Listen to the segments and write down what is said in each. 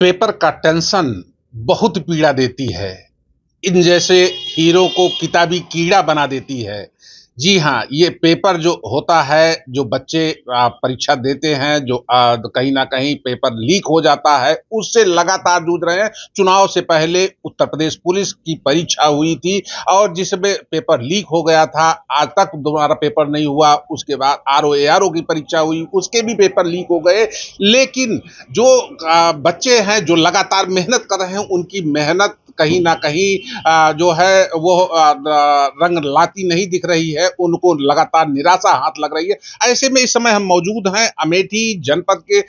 Paper का tension बहुत पीड़ा देती है। इन जैसे हीरो को किताबी कीड़ा बना देती है। जी हाँ, ये पेपर जो होता है, जो बच्चे परीक्षा देते हैं, जो कहीं न कहीं पेपर लीक हो जाता है, उससे लगातार जूझ रहे हैं। चुनाव से पहले उत्तर प्रदेश पुलिस की परीक्षा हुई थी और जिसमें पेपर लीक हो गया था, आज तक दोबारा पेपर नहीं हुआ। उसके बाद आरओ, एआरओ की परीक्षा हुई, उसके भी पेपर लीक हो गए। लेकिन जो बच्चे हैं, जो लगातार मेहनत कर रहे हैं, उनकी मेहनत कहीं न कहीं जो है वो रंग लाती नहीं दिख रही है, उनको लगातार निराशा हाथ लग रही है। ऐसे में इस समय हम मौजूद हैं अमेठी जनपद के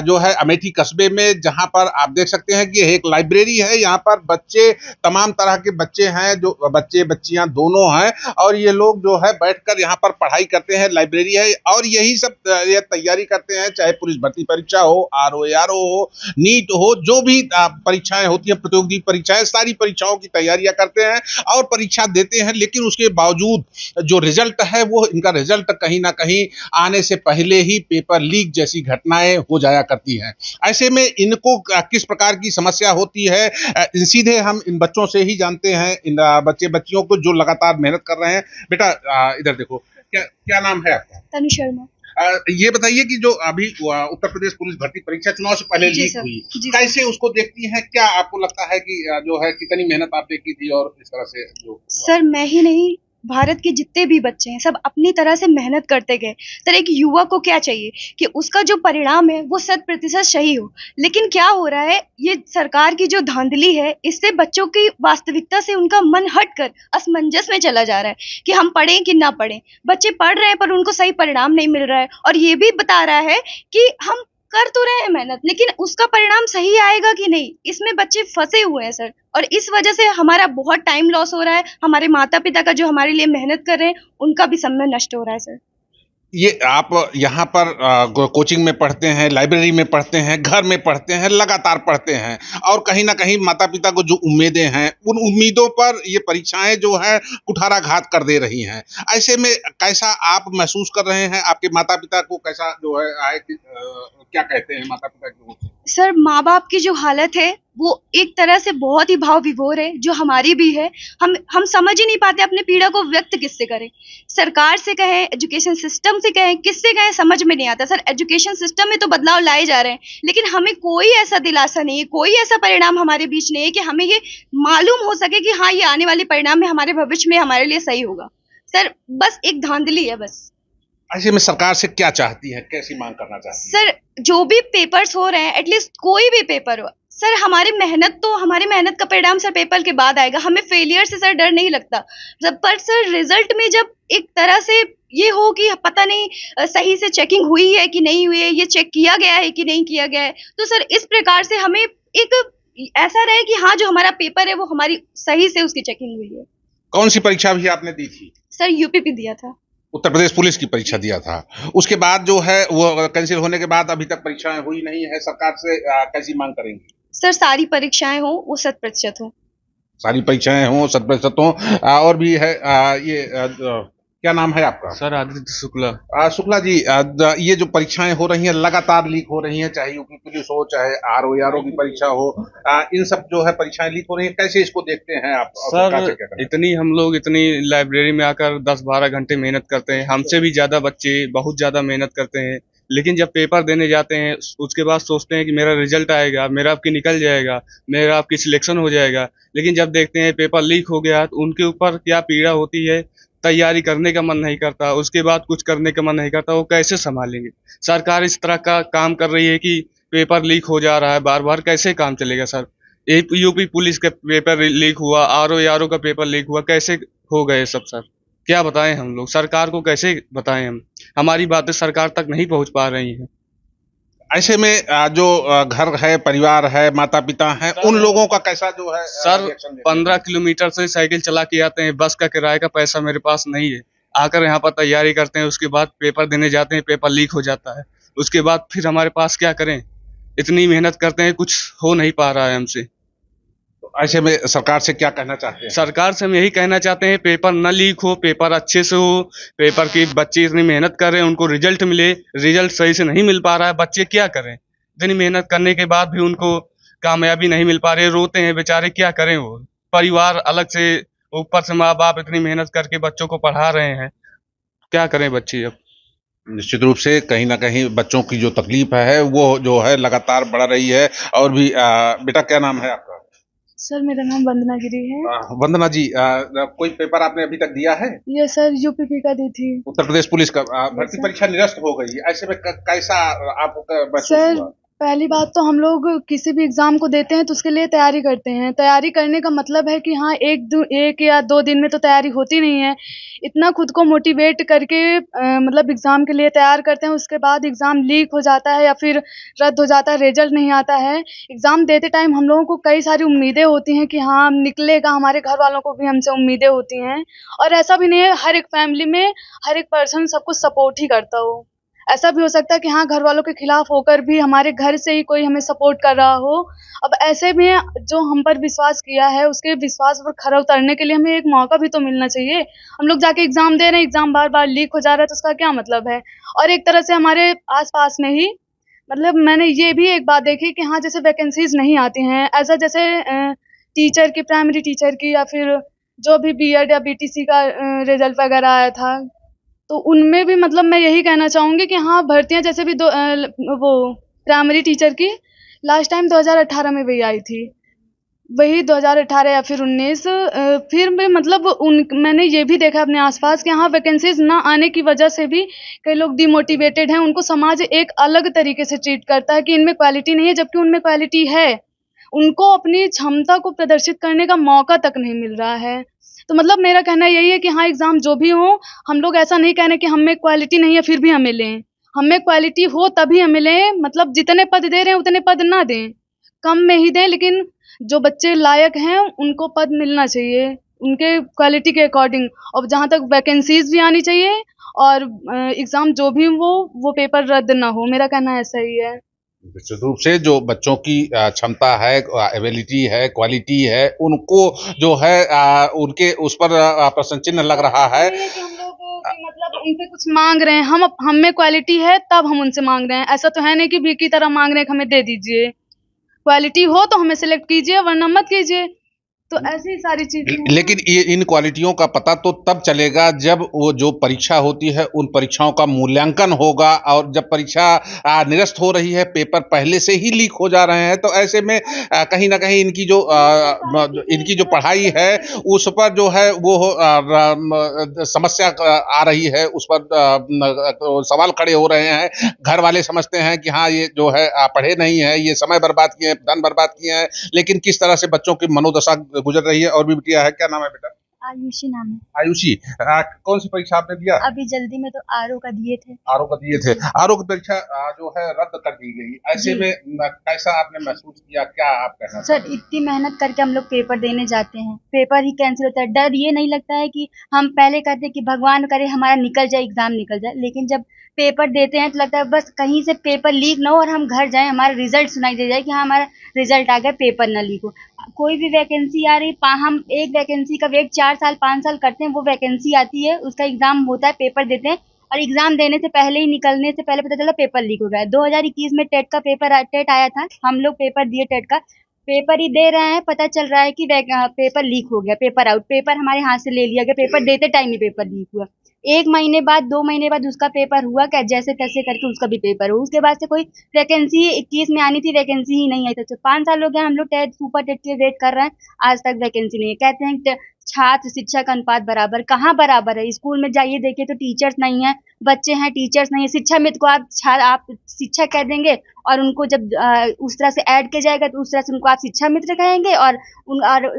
जो है अमेठी कस्बे में, जहां पर आप देख सकते हैं कि एक लाइब्रेरी है। यहाँ पर बच्चे, तमाम तरह के बच्चे हैं, जो बच्चे बच्चियां दोनों हैं, और ये लोग जो है बैठकर यहाँ पर पढ़ाई करते हैं। लाइब्रेरी है और यही सब ये तैयारी करते हैं, चाहे पुलिस भर्ती परीक्षा हो, आरओ एआरओ हो, नीट हो, जो भी परीक्षाएं होती हैं, प्रतियोगी परीक्षाएं, सारी परीक्षाओं की तैयारियां करते हैं और परीक्षा देते हैं। लेकिन उसके बावजूद जो रिजल्ट है, वो इनका रिजल्ट कहीं ना कहीं आने से पहले ही पेपर लीक जैसी घटनाएं हो जाया करती हैं। ऐसे में इनको किस प्रकार की समस्या होती है, सीधे हम इन बच्चों से ही जानते हैं, इन बच्चे बच्चियों को जो लगातार मेहनत कर रहे हैं। बेटा इधर देखो, क्या क्या नाम है आपका? तनु शर्मा। ये बताइए कि जो अभी उत्तर प्रदेश पुलिस भर्ती परीक्षा चुनाव से पहले लीक हुई, कैसे उसको देखती हैं? क्या आपको लगता है कि जो है कितनी मेहनत आपने की थी और इस तरह से जो सर, मैं ही नहीं, भारत के जितने भी बच्चे हैं सब अपनी तरह से मेहनत करते गए। सर, एक युवा को क्या चाहिए कि उसका जो परिणाम है वो 100% सही हो। लेकिन क्या हो रहा है, ये सरकार की जो धांधली है, इससे बच्चों की वास्तविकता से उनका मन हटकर असमंजस में चला जा रहा है कि हम पढ़ें कि ना पढ़ें। बच्चे पढ़ रहे हैं पर उनको सही परिणाम नहीं मिल रहा है, और ये भी बता रहा है कि हम कर तो रहे हैं मेहनत, लेकिन उसका परिणाम सही आएगा कि नहीं, इसमें बच्चे फंसे हुए हैं सर। और इस वजह से हमारा बहुत टाइम लॉस हो रहा है, हमारे माता पिता का जो हमारे लिए मेहनत कर रहे हैं उनका भी समय नष्ट हो रहा है सर। ये आप यहाँ पर कोचिंग में पढ़ते हैं, लाइब्रेरी में पढ़ते हैं, घर में पढ़ते हैं, लगातार पढ़ते हैं, और कहीं ना कहीं माता पिता को जो उम्मीदें हैं, उन उम्मीदों पर ये परीक्षाएं जो है कुठाराघात कर दे रही हैं। ऐसे में कैसा आप महसूस कर रहे हैं? आपके माता पिता को कैसा जो है क्या कहते हैं माता पिता की ओर से? सर, माँ बाप की जो हालत है वो एक तरह से बहुत ही भाव विभोर है, जो हमारी भी है। हम समझ ही नहीं पाते अपने पीड़ा को व्यक्त किससे करें। सरकार से कहें, एजुकेशन सिस्टम से कहें, किससे कहें, समझ में नहीं आता। सर, एजुकेशन सिस्टम में तो बदलाव लाए जा रहे हैं, लेकिन हमें कोई ऐसा दिलासा नहीं है, कोई ऐसा परिणाम हमारे बीच नहीं है कि हमें ये मालूम हो सके कि हाँ, ये आने वाले परिणाम में हमारे भविष्य में हमारे लिए सही होगा। सर, बस एक धांधली है बस। ऐसे में सरकार से क्या चाहती है, कैसी मांग करना चाहती है? सर, जो भी पेपर्स हो रहे हैं, एटलीस्ट कोई भी पेपर हो सर, हमारी मेहनत का परिणाम सर पेपर के बाद आएगा। हमें फेलियर से सर डर नहीं लगता। पर सर, रिजल्ट में जब एक तरह से ये हो कि पता नहीं सही से चेकिंग हुई है कि नहीं हुई है, ये चेक किया गया है कि नहीं किया गया है, तो सर इस प्रकार से हमें एक ऐसा रहे कि हाँ, जो हमारा पेपर है वो हमारी सही से उसकी चेकिंग हुई है। कौन सी परीक्षा भी आपने दी थी? सर, यूपीपी दिया था। उत्तर प्रदेश पुलिस की परीक्षा दिया था। उसके बाद जो है वो कैंसिल होने के बाद अभी तक परीक्षाएं हुई नहीं है। सरकार से कैसी मांग करेंगे? सर, सारी परीक्षाएं हो वो 100% हो। सारी परीक्षाएं हों, 100% हों। और भी है क्या नाम है आपका? सर, आदित्य शुक्ला। शुक्ला जी, ये जो परीक्षाएं हो रही हैं, लगातार लीक हो रही हैं, चाहे यूपी पुलिस हो, चाहे आरओ एआरओ की परीक्षा हो, इन सब जो है परीक्षाएं लीक हो रही हैं, कैसे इसको देखते हैं आप? सर, हम लोग इतनी लाइब्रेरी में आकर 10-12 घंटे मेहनत करते हैं, हमसे भी ज्यादा बच्चे बहुत ज्यादा मेहनत करते हैं, लेकिन जब पेपर देने जाते हैं उसके बाद सोचते हैं कि मेरा रिजल्ट आएगा, मेरा आपकी निकल जाएगा, मेरा आपकी सिलेक्शन हो जाएगा, लेकिन जब देखते हैं पेपर लीक हो गया तो उनके ऊपर क्या पीड़ा होती है। तैयारी करने का मन नहीं करता, उसके बाद कुछ करने का मन नहीं करता, वो कैसे संभालेंगे? सरकार इस तरह का काम कर रही है कि पेपर लीक हो जा रहा है बार बार, कैसे काम चलेगा सर? यूपी पुलिस का पेपर लीक हुआ, आरओ एआरओ का पेपर लीक हुआ, कैसे हो गए सब सर? क्या बताएं हम लोग, सरकार को कैसे बताएं हम? हमारी बातें सरकार तक नहीं पहुंच पा रही हैं। ऐसे में जो घर है, परिवार है, माता पिता हैं, उन लोगों का कैसा जो है सर? 15 किलोमीटर से साइकिल चला के आते हैं, बस का किराए का पैसा मेरे पास नहीं है, आकर यहाँ पर तैयारी करते हैं, उसके बाद पेपर देने जाते हैं, पेपर लीक हो जाता है, उसके बाद फिर हमारे पास क्या करें? इतनी मेहनत करते हैं, कुछ हो नहीं पा रहा है हमसे। ऐसे में सरकार से क्या कहना चाहते हैं? सरकार से हम यही कहना चाहते हैं, पेपर न लीक हो, पेपर अच्छे से हो, पेपर की बच्चे इतनी मेहनत कर रहे हैं, उनको रिजल्ट मिले, रिजल्ट सही से नहीं मिल पा रहा है, बच्चे क्या करें? इतनी मेहनत करने के बाद भी उनको कामयाबी नहीं मिल पा रही, रोते हैं बेचारे, क्या करें। वो परिवार अलग से, ऊपर से माँ बाप इतनी मेहनत करके बच्चों को पढ़ा रहे हैं, क्या करें बच्चे अब। निश्चित रूप से कहीं ना कहीं बच्चों की जो तकलीफ है वो जो है लगातार बढ़ रही है। और भी बेटा क्या नाम है आपका? सर मेरा नाम वंदना गिरी है। वंदना जी, कोई पेपर आपने अभी तक दिया है? ये सर यूपीपी का दी थी। उत्तर प्रदेश पुलिस का भर्ती परीक्षा निरस्त हो गई, ऐसे में कैसा आपको महसूस सर हुआ? पहली बात तो हम लोग किसी भी एग्जाम को देते हैं तो उसके लिए तैयारी करते हैं। तैयारी करने का मतलब है कि हाँ एक या दो दिन में तो तैयारी होती नहीं है। इतना खुद को मोटिवेट करके मतलब एग्जाम के लिए तैयार करते हैं, उसके बाद एग्जाम लीक हो जाता है या फिर रद्द हो जाता है, रिजल्ट नहीं आता है। एग्जाम देते टाइम हम लोगों को कई सारी उम्मीदें होती हैं कि हाँ निकलेगा, हमारे घर वालों को भी हमसे उम्मीदें होती हैं। और ऐसा भी नहीं है हर एक फैमिली में हर एक पर्सन सबको सपोर्ट ही करता हो। ऐसा भी हो सकता है कि हाँ घर वालों के खिलाफ होकर भी हमारे घर से ही कोई हमें सपोर्ट कर रहा हो। अब ऐसे में जो हम पर विश्वास किया है उसके विश्वास पर खरा उतरने के लिए हमें एक मौका भी तो मिलना चाहिए। हम लोग जाके एग्जाम दे रहे हैं, एग्जाम बार बार लीक हो जा रहा है तो उसका क्या मतलब है। और एक तरह से हमारे आसपास में ही मतलब मैंने ये भी एक बात देखी कि हाँ जैसे वैकेंसीज नहीं आती हैं ऐसा, जैसे टीचर की, प्राइमरी टीचर की या फिर जो भी बीएड या बीटीसी का रिजल्ट वगैरह आया था तो उनमें भी मतलब मैं यही कहना चाहूँगी कि हाँ भर्तियाँ जैसे भी वो प्राइमरी टीचर की लास्ट टाइम 2018 में वही आई थी, वही 2018 या फिर 19। फिर भी मतलब मैंने ये भी देखा अपने आसपास कि हाँ वैकेंसीज ना आने की वजह से भी कई लोग डिमोटिवेटेड हैं। उनको समाज एक अलग तरीके से ट्रीट करता है कि इनमें क्वालिटी नहीं है, जबकि उनमें क्वालिटी है। उनको अपनी क्षमता को प्रदर्शित करने का मौका तक नहीं मिल रहा है। तो मतलब मेरा कहना यही है कि हाँ एग्जाम जो भी हो, हम लोग ऐसा नहीं कहने कि हमें क्वालिटी नहीं है फिर भी हमें लें। हमें क्वालिटी हो तभी हमें लें, मतलब जितने पद दे रहे हैं उतने पद ना दें, कम में ही दें, लेकिन जो बच्चे लायक हैं उनको पद मिलना चाहिए उनके क्वालिटी के अकॉर्डिंग। और जहाँ तक वैकेंसीज भी आनी चाहिए और एग्जाम जो भी वो पेपर रद्द ना हो, मेरा कहना ऐसा ही है। निश्चित रूप से जो बच्चों की क्षमता है, एबिलिटी है, क्वालिटी है, उनको जो है उनके उस पर प्रश्न चिन्ह लग रहा है। कि हम लोग मतलब उनसे कुछ मांग रहे हैं, हम में क्वालिटी है तब हम उनसे मांग रहे हैं। ऐसा तो है नहीं कि भीख की तरह मांग रहे हैं कि हमें दे दीजिए। क्वालिटी हो तो हमें सिलेक्ट कीजिए वरना मत कीजिए। तो ऐसी सारी चीजें। लेकिन ये इन क्वालिटियों का पता तो तब चलेगा जब वो जो परीक्षा होती है उन परीक्षाओं का मूल्यांकन होगा। और जब परीक्षा निरस्त हो रही है, पेपर पहले से ही लीक हो जा रहे हैं, तो ऐसे में कहीं ना कहीं इनकी जो पढ़ाई है उस पर जो है वो समस्या आ रही है, उस पर सवाल खड़े हो रहे हैं। घर वाले समझते हैं कि हाँ ये जो है पढ़े नहीं है, ये समय बर्बाद किए हैं, धन बर्बाद किए हैं। लेकिन किस तरह से बच्चों की मनोदशा गुजर रही है। और भी बिटिया है, क्या नाम है बेटा? आयुषी नाम है। आयुषी, कौन सी परीक्षा आपने दिया? अभी जल्दी में तो आरओ का दिए थे। आरओ का दिए थे। आरओ की परीक्षा जो है रद्द कर दी गई, ऐसे में कैसा आपने महसूस किया, क्या आप कहना? सर इतनी मेहनत करके हम लोग पेपर देने जाते हैं, पेपर ही कैंसिल होता है। डर ये नहीं लगता है कि हम पहले कहते हैं कि भगवान करे हमारा निकल जाए, एग्जाम निकल जाए, लेकिन जब पेपर देते हैं तो लगता है बस कहीं से पेपर लीक ना हो और हम घर जाएं, हमारा रिजल्ट सुनाई दे जाए कि हाँ हमारा रिजल्ट आ गया, पेपर ना लीक हो। कोई भी वैकेंसी आ रही, हम एक वैकेंसी का वेट 4 साल 5 साल करते हैं, वो वैकेंसी आती है, उसका एग्जाम होता है, पेपर देते हैं और एग्जाम देने से पहले ही, निकलने से पहले पता चला पेपर लीक हो गया। 2021 में टेट का टेट आया था, हम लोग पेपर दिए, टेट का पेपर ही दे रहे हैं, पता चल रहा है कि पेपर लीक हो गया, पेपर आउट, पेपर हमारे हाथ से ले लिया गया, पेपर देते टाइम ही पेपर लीक हुआ। 1 महीने बाद 2 महीने बाद उसका पेपर हुआ, क्या जैसे तैसे करके उसका भी पेपर हुआ। उसके बाद से कोई वैकेंसी 21 में आनी थी, वैकेंसी ही नहीं आई। तो 5 साल हो गया हम लोग टेट, सुपर टेट के वेट कर रहे हैं, आज तक वैकेंसी नहीं है। कहते हैं छात्र शिक्षक अनुपात बराबर, कहाँ बराबर है? स्कूल में जाइए देखिए तो टीचर्स नहीं है, बच्चे हैं टीचर्स नहीं है। शिक्षा मित्र को आप शिक्षक कह देंगे और उनको जब उस तरह से ऐड किया जाएगा तो उस तरह से उनको आप शिक्षा मित्र कहेंगे, और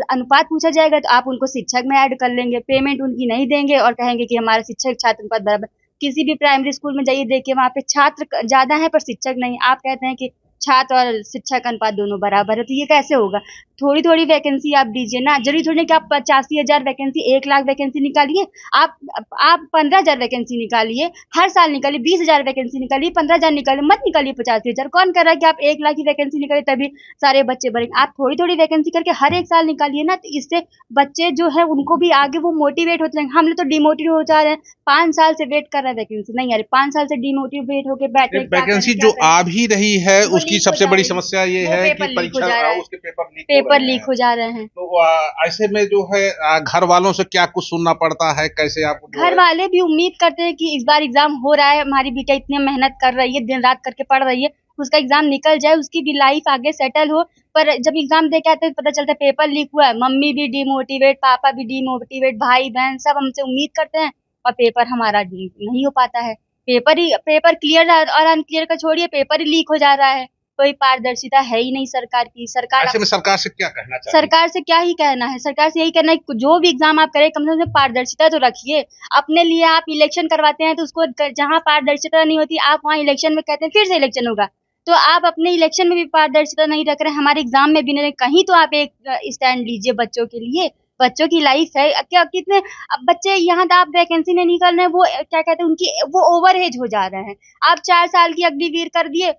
अनुपात पूछा जाएगा तो आप उनको शिक्षक में ऐड कर लेंगे। पेमेंट उनकी नहीं देंगे और कहेंगे कि हमारा शिक्षक छात्र अनुपात बराबर। किसी भी प्राइमरी स्कूल में जाइए देखिए, वहाँ पे छात्र ज्यादा है पर शिक्षक नहीं। आप कहते हैं कि छात्र और शिक्षक अनुपात दोनों बराबर है, तो ये कैसे होगा? थोड़ी थोड़ी वैकेंसी आप दीजिए ना, जरूरी थोड़ी नहीं कि आप 85,000 वैकेंसी, 1 लाख वैकेंसी निकालिए। आप 15,000 वैकेंसी निकालिए, हर साल निकालिए। 20,000 वैकेंसी निकालिए, 15,000 निकालिए, मत निकालिए 85,000। कौन कर रहा है कि आप 1 लाख की वैकेंसी निकालिए तभी सारे बच्चे बढ़ेंगे? आप थोड़ी थोड़ी वैकेंसी करके हर एक साल निकालिए ना, तो इससे बच्चे जो है उनको भी आगे वो मोटिवेट होते हैं। हम लोग तो डिमोटिवेट हो जा रहे हैं, 5 साल से वेट कर रहे हैं, वैकेंसी नहीं आ रही, 5 साल से डिमोटिवेट होकर बैठे। वैकेंसी जो आ भी रही है उसकी उनकी सबसे बड़ी समस्या ये है कि परीक्षा उसके पेपर लीक हो जा रहे हैं। तो ऐसे में जो है घर वालों से क्या कुछ सुनना पड़ता है, कैसे आप घर वाले भी उम्मीद करते हैं कि इस बार एग्जाम हो रहा है, हमारी बेटा इतनी मेहनत कर रही है, दिन रात करके पढ़ रही है, उसका एग्जाम निकल जाए, उसकी भी लाइफ आगे सेटल हो। पर जब एग्जाम दे के आते हैं पता चलता है पेपर लीक हुआ है, मम्मी भी डिमोटिवेट, पापा भी डिमोटिवेट, भाई बहन सब हमसे उम्मीद करते हैं और पेपर हमारा नहीं हो पाता है। पेपर क्लियर और अनक्लियर का छोड़िए, पेपर ही लीक हो जा रहा है। कोई पारदर्शिता है ही नहीं सरकार की। ऐसे में सरकार से क्या कहना चाहिए? सरकार से क्या ही कहना है, सरकार से यही कहना है कि जो भी एग्जाम आप करें कम से कम पारदर्शिता तो रखिए। अपने लिए आप इलेक्शन करवाते हैं तो उसको जहाँ पारदर्शिता नहीं होती आप वहाँ इलेक्शन में कहते हैं फिर से इलेक्शन होगा, तो आप अपने इलेक्शन में भी पारदर्शिता नहीं रख रहे, हमारे एग्जाम में भी नहीं। कहीं तो आप एक स्टैंड लीजिए बच्चों के लिए, बच्चों की लाइफ है। क्या कितने अब बच्चे यहाँ आप वैकेंसी नहीं निकल रहे हैं, वो क्या कहते हैं उनकी वो ओवर एज हो जा रहे हैं। आप 4 साल की अग्निवीर कर दिए,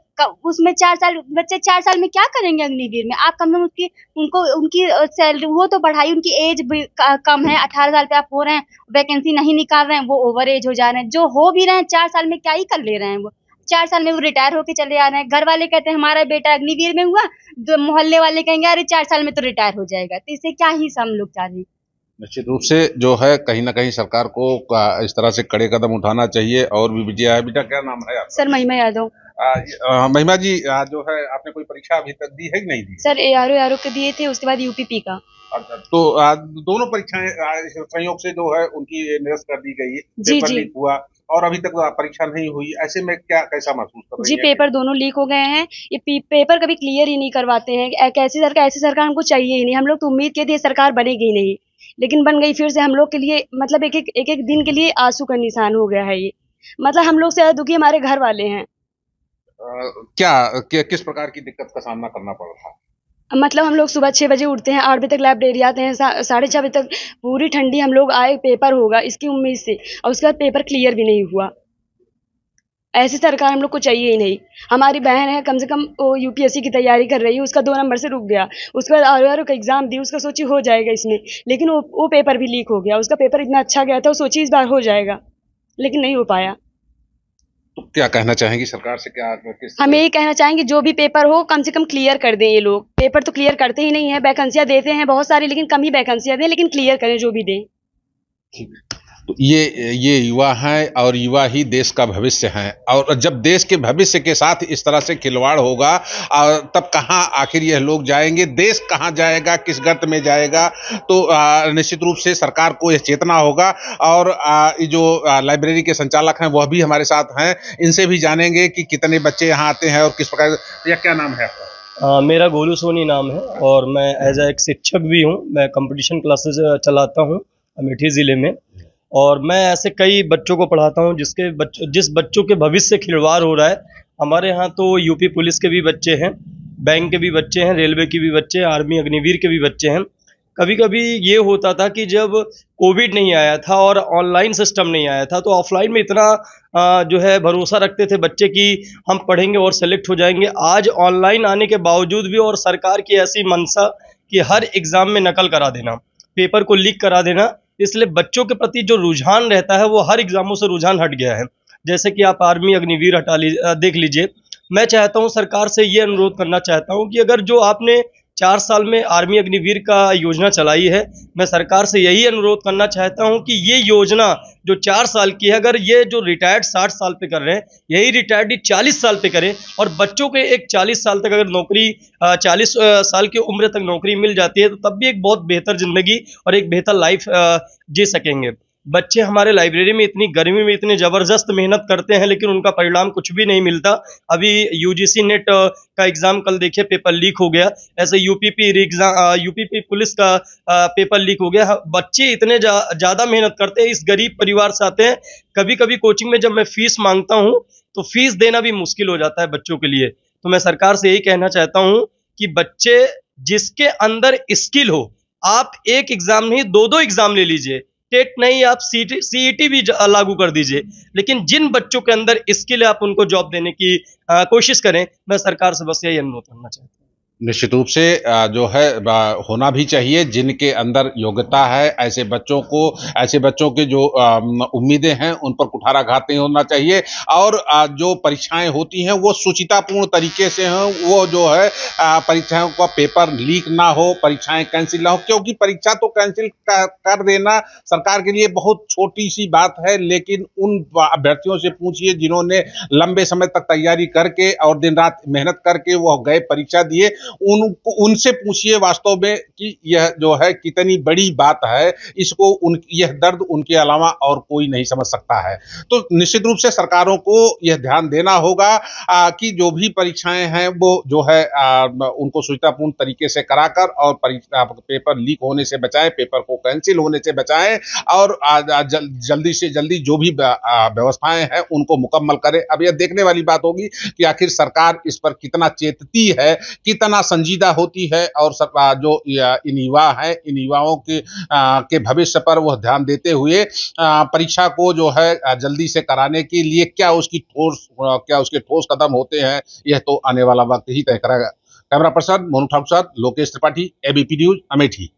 उसमें 4 साल बच्चे 4 साल में क्या करेंगे अग्निवीर में? आप कम से कम उनकी सैलरी वो तो बढ़ाई, उनकी एज कम है, 18 साल पे आप हो रहे हैं, वैकेंसी नहीं निकाल रहे हैं, वो ओवर एज हो जा रहे हैं। जो हो भी रहे हैं 4 साल में क्या ही कर ले रहे हैं, वो 4 साल में वो रिटायर होके चले आ रहे हैं। घर वाले कहते हैं हमारा बेटा अग्निवीर में हुआ, तो मोहल्ले वाले कहेंगे अरे 4 साल में तो रिटायर हो जाएगा। तो इससे क्या ही हम लोग चाह रहे हैं। निश्चित रूप से जो है कहीं ना कहीं सरकार को इस तरह से कड़े कदम उठाना चाहिए। और भी विजय है, बेटा क्या नाम है आपका? सर महिमा यादव। महिमा जी जो है आपने कोई परीक्षा अभी तक दी है कि नहीं दी? सर ARO के दिए थे, उसके बाद UPP का। अच्छा, तो दोनों परीक्षाएं संयोग से जो है उनकी निरस्त कर दी गई, पेपर लीक हुआ और अभी तक परीक्षा नहीं हुई। ऐसे में क्या कैसा महसूस कर रही जी है? पेपर दोनों लीक हो गए हैं, ये पेपर कभी क्लियर ही नहीं करवाते हैं। ऐसी सरकार हमको चाहिए ही नहीं। हम लोग तो उम्मीद के थे सरकार बनेगी नहीं, लेकिन बन गई फिर से। हम लोग के लिए मतलब एक दिन के लिए आंसू का निशान हो गया है ये। मतलब हम लोग से ज्यादा दुखी हमारे घर वाले हैं। किस प्रकार की दिक्कत का सामना करना पड़ रहा है? मतलब हम लोग सुबह 6 बजे उठते हैं, 8 बजे तक लाइब्रेरी आते हैं, 6:30 बजे तक पूरी ठंडी हम लोग आए, पेपर होगा इसकी उम्मीद से, और उसके बाद पेपर क्लियर भी नहीं हुआ। ऐसी सरकार हम लोग को चाहिए ही नहीं। हमारी बहन है कम से कम वो UPSC की तैयारी कर रही है, उसका 2 नंबर से रुक गया, उसके बाद RO का एग्जाम दी, उसका सोची हो जाएगा इसमें, लेकिन वो पेपर भी लीक हो गया। उसका पेपर इतना अच्छा गया था, वो सोची इस बार हो जाएगा, लेकिन नहीं हो पाया। तो क्या कहना चाहेंगी सरकार से? क्या हम यही कहना चाहेंगे जो भी पेपर हो कम से कम क्लियर कर दें। ये लोग पेपर तो क्लियर करते ही नहीं है, वैकेंसियां देते हैं बहुत सारी, लेकिन कम ही वैकेंसियां दें, लेकिन क्लियर करें जो भी दें। तो ये युवा हैं और युवा ही देश का भविष्य हैं, और जब देश के भविष्य के साथ इस तरह से खिलवाड़ होगा तब कहाँ आखिर यह लोग जाएंगे, देश कहाँ जाएगा, किस गर्त में जाएगा? तो निश्चित रूप से सरकार को यह चेतना होगा। और जो लाइब्रेरी के संचालक हैं वह भी हमारे साथ हैं, इनसे भी जानेंगे कि कितने बच्चे यहाँ आते हैं और किस प्रकार। या क्या नाम है आपका? मेरा गोलू सोनी नाम है और मैं एज एक शिक्षक भी हूँ। मैं कंपटीशन क्लासेस चलाता हूँ अमेठी ज़िले में, और मैं ऐसे कई बच्चों को पढ़ाता हूँ जिस बच्चों के भविष्य से खिलवाड़ हो रहा है। हमारे यहाँ तो यूपी पुलिस के भी बच्चे हैं, बैंक के भी बच्चे हैं, रेलवे के भी बच्चे हैं, आर्मी अग्निवीर के भी बच्चे हैं। कभी कभी ये होता था कि जब कोविड नहीं आया था और ऑनलाइन सिस्टम नहीं आया था, तो ऑफलाइन में इतना जो है भरोसा रखते थे बच्चे कि हम पढ़ेंगे और सेलेक्ट हो जाएंगे। आज ऑनलाइन आने के बावजूद भी और सरकार की ऐसी मंशा कि हर एग्ज़ाम में नकल करा देना, पेपर को लीक करा देना, इसलिए बच्चों के प्रति जो रुझान रहता है वो हर एग्जामों से रुझान हट गया है। जैसे कि आप आर्मी अग्निवीर देख लीजिए। मैं चाहता हूं, सरकार से ये अनुरोध करना चाहता हूं कि अगर जो आपने 4 साल में आर्मी अग्निवीर का योजना चलाई है, मैं सरकार से यही अनुरोध करना चाहता हूं कि ये योजना जो 4 साल की है, अगर ये जो रिटायर्ड 60 साल पे कर रहे हैं, यही रिटायर्ड 40 साल पे करें, और बच्चों के एक 40 साल तक अगर नौकरी 40 साल की उम्र तक नौकरी मिल जाती है, तो तब भी एक बहुत बेहतर जिंदगी और एक बेहतर लाइफ जी सकेंगे। बच्चे हमारे लाइब्रेरी में इतनी गर्मी में इतने ज़बरदस्त मेहनत करते हैं, लेकिन उनका परिणाम कुछ भी नहीं मिलता। अभी UGC नेट का एग्ज़ाम कल देखिए पेपर लीक हो गया, ऐसे UPP पुलिस का पेपर लीक हो गया। बच्चे इतने ज़्यादा मेहनत करते हैं, इस गरीब परिवार से आते हैं। कभी कभी कोचिंग में जब मैं फ़ीस मांगता हूँ तो फीस देना भी मुश्किल हो जाता है बच्चों के लिए। तो मैं सरकार से यही कहना चाहता हूँ कि बच्चे जिसके अंदर स्किल हो, आप एक एग्ज़ाम नहीं 2-2 एग्ज़ाम ले लीजिए, टेट नहीं आप CET भी लागू कर दीजिए, लेकिन जिन बच्चों के अंदर स्किल है आप उनको जॉब देने की कोशिश करें। मैं सरकार से बस यही अनुरोध करना चाहता हूँ। निश्चित रूप से जो है होना भी चाहिए। जिनके अंदर योग्यता है, ऐसे बच्चों के जो उम्मीदें हैं उन पर कुठाराघात नहीं होना चाहिए, और जो परीक्षाएं होती हैं वो सुचितापूर्ण तरीके से हों। वो जो है परीक्षाओं का पेपर लीक ना हो, परीक्षाएं कैंसिल ना हो, क्योंकि परीक्षा तो कैंसिल कर देना सरकार के लिए बहुत छोटी सी बात है, लेकिन उन अभ्यर्थियों से पूछिए जिन्होंने लंबे समय तक तैयारी करके और दिन रात मेहनत करके वो गए परीक्षा दिए, उनसे पूछिए वास्तव में कि यह जो है कितनी बड़ी बात है। यह दर्द उनके अलावा और कोई नहीं समझ सकता है। तो निश्चित रूप से सरकारों को यह ध्यान देना होगा कि जो भी परीक्षाएं हैं वो जो है उनको सुविधापूर्ण तरीके से कराकर और पेपर लीक होने से बचाएं, पेपर को कैंसिल होने से बचाएं, और जल्दी से जल्दी जो भी व्यवस्थाएं हैं उनको मुकम्मल करें। अब यह देखने वाली बात होगी कि आखिर सरकार इस पर कितना चेतती है, कितना संजीदा होती है, और जो इन युवा हैं, इन युवाओं के भविष्य पर वह ध्यान देते हुए परीक्षा को जो है जल्दी से कराने के लिए क्या उसके ठोस कदम होते हैं, यह तो आने वाला वक्त ही तय करेगा। कैमरा पर्सन मोनू ठाकुर साथ लोकेश त्रिपाठी, एबीपी न्यूज, अमेठी।